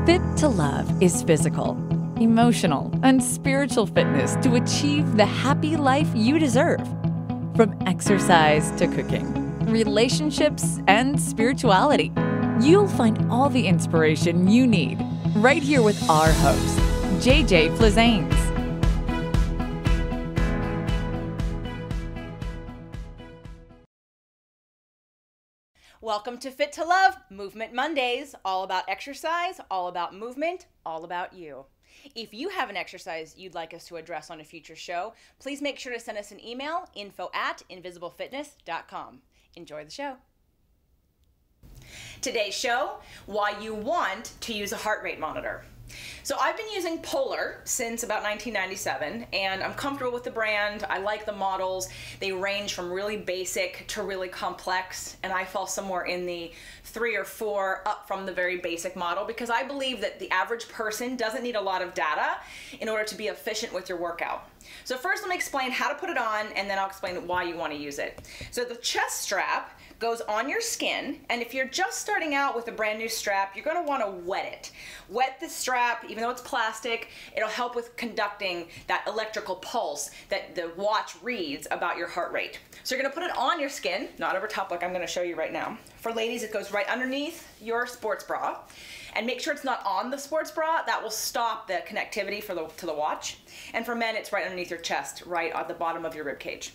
Fit to Love is physical, emotional, and spiritual fitness to achieve the happy life you deserve. From exercise to cooking, relationships, and spirituality, you'll find all the inspiration you need right here with our host, JJ Flizanes. Welcome to Fit to Love, Movement Mondays, all about exercise, all about movement, all about you. If you have an exercise you'd like us to address on a future show, please make sure to send us an email, info@invisiblefitness.com. Enjoy the show. Today's show, why you want to use a heart rate monitor. So I've been using Polar since about 1997, and I'm comfortable with the brand. I like the models. They range from really basic to really complex, and I fall somewhere in the 3 or 4 up from the very basic model because I believe that the average person doesn't need a lot of data in order to be efficient with your workout. So first let me explain how to put it on, and then I'll explain why you want to use it. So the chest strap goes on your skin, and if you're just starting out with a brand new strap, you're going to want to wet it. Wet the strap, even though it's plastic, it'll help with conducting that electrical pulse that the watch reads about your heart rate. So you're going to put it on your skin, not over top like I'm going to show you right now. For ladies, it goes right underneath your sports bra. And make sure it's not on the sports bra. That will stop the connectivity to the watch. And for men, it's right underneath your chest, right at the bottom of your rib cage.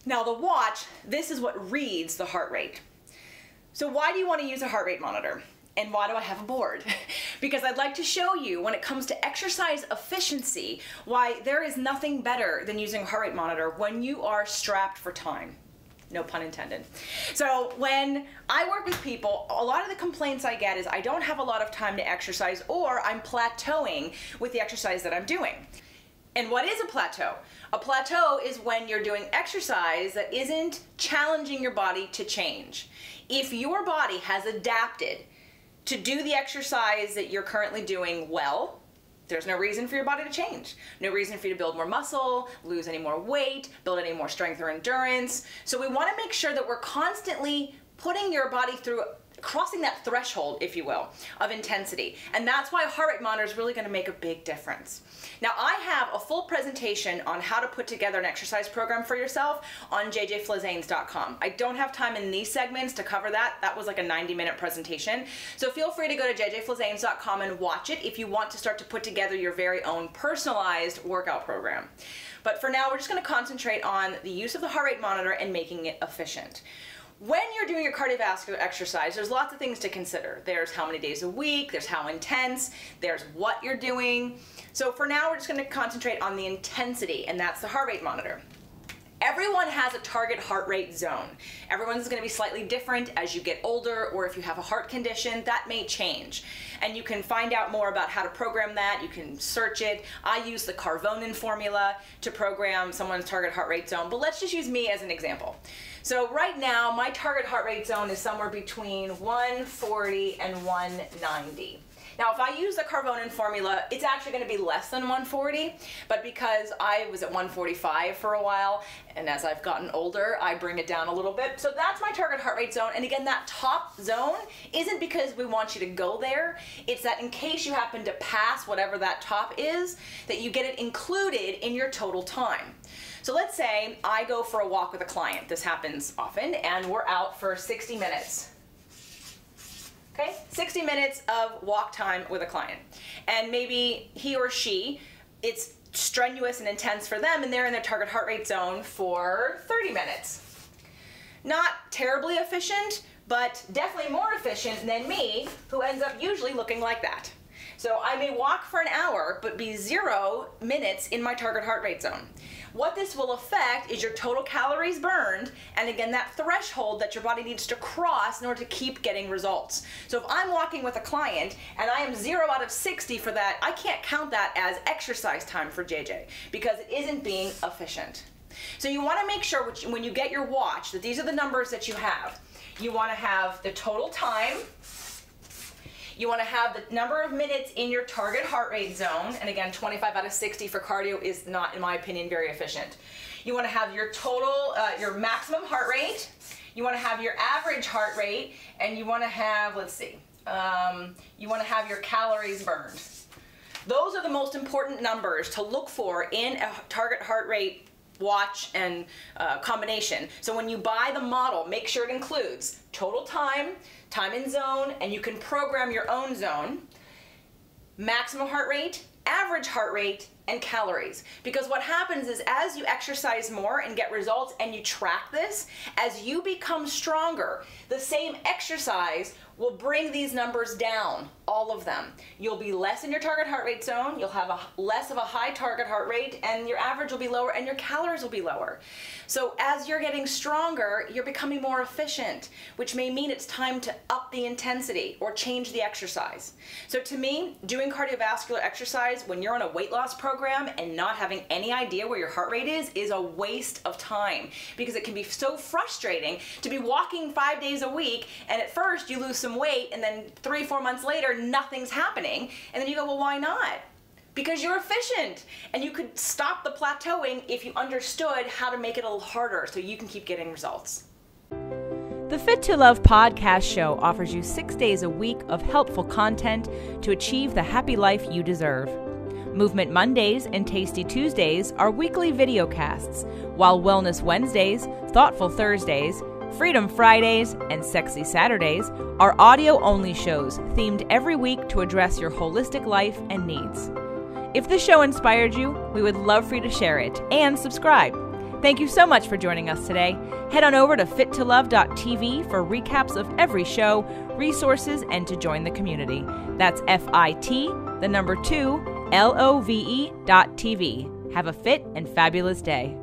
Now the watch, this is what reads the heart rate. So why do you want to use a heart rate monitor? And why do I have a board? Because I'd like to show you when it comes to exercise efficiency, why there is nothing better than using a heart rate monitor when you are strapped for time. No pun intended. So when I work with people, a lot of the complaints I get is I don't have a lot of time to exercise, or I'm plateauing with the exercise that I'm doing. And what is a plateau? A plateau is when you're doing exercise that isn't challenging your body to change. If your body has adapted to do the exercise that you're currently doing well, there's no reason for your body to change. No reason for you to build more muscle, lose any more weight, build any more strength or endurance. So we want to make sure that we're constantly putting your body through, crossing that threshold, if you will, of intensity. And that's why a heart rate monitor is really going to make a big difference. Now, I have a full presentation on how to put together an exercise program for yourself on jjflizanes.com. I don't have time in these segments to cover that. That was like a 90-minute presentation. So feel free to go to jjflizanes.com and watch it if you want to start to put together your very own personalized workout program. But for now, we're just going to concentrate on the use of the heart rate monitor and making it efficient. When you're doing your cardiovascular exercise, there's lots of things to consider. There's how many days a week, there's how intense, there's what you're doing. So for now, we're just going to concentrate on the intensity, and that's the heart rate monitor. Everyone has a target heart rate zone. Everyone's going to be slightly different as you get older, or if you have a heart condition, that may change. And you can find out more about how to program that. You can search it. I use the Carvonin formula to program someone's target heart rate zone, but let's just use me as an example. So right now, my target heart rate zone is somewhere between 140 and 190. Now, if I use the Carvonin formula, it's actually going to be less than 140, but because I was at 145 for a while, and as I've gotten older, I bring it down a little bit. So that's my target heart rate zone. And again, that top zone isn't because we want you to go there. It's that in case you happen to pass whatever that top is, that you get it included in your total time. So let's say I go for a walk with a client. This happens often, and we're out for 60 minutes. Okay, 60 minutes of walk time with a client. And maybe he or she, it's strenuous and intense for them, and they're in their target heart rate zone for 30 minutes. Not terribly efficient, but definitely more efficient than me, who ends up usually looking like that. So I may walk for an hour, but be 0 minutes in my target heart rate zone. What this will affect is your total calories burned, and again, that threshold that your body needs to cross in order to keep getting results. So if I'm walking with a client and I am 0 out of 60 for that, I can't count that as exercise time for JJ because it isn't being efficient. So you want to make sure when you get your watch that these are the numbers that you have. You want to have the total time. You want to have the number of minutes in your target heart rate zone, and again, 25 out of 60 for cardio is not, in my opinion, very efficient. You want to have your total, your maximum heart rate. You want to have your average heart rate, and you want to have, let's see, You want to have your calories burned. Those are the most important numbers to look for in a target heart rate watch and combination. So when you buy the model, make sure it includes total time, time in zone, and you can program your own zone, maximum heart rate, average heart rate, and calories. Because what happens is as you exercise more and get results and you track this, as you become stronger, the same exercise will bring these numbers down, all of them. You'll be less in your target heart rate zone, you'll have less of a high target heart rate, and your average will be lower and your calories will be lower. So as you're getting stronger, you're becoming more efficient, which may mean it's time to up the intensity or change the exercise. So to me, doing cardiovascular exercise when you're on a weight loss program and not having any idea where your heart rate is a waste of time, because it can be so frustrating to be walking 5 days a week and at first you lose some weight and then 3-4 months later nothing's happening, and then you go, well, why not? Because you're efficient and you could stop the plateauing if you understood how to make it a little harder so you can keep getting results. The Fit to Love podcast show offers you 6 days a week of helpful content to achieve the happy life you deserve. Movement Mondays and Tasty Tuesdays are weekly video casts, while Wellness Wednesdays, Thoughtful Thursdays, Freedom Fridays, and Sexy Saturdays are audio-only shows themed every week to address your holistic life and needs. If the show inspired you, we would love for you to share it and subscribe. Thank you so much for joining us today. Head on over to fittolove.tv for recaps of every show, resources, and to join the community. That's FIT, the number 2, LOVE.tv. Have a fit and fabulous day.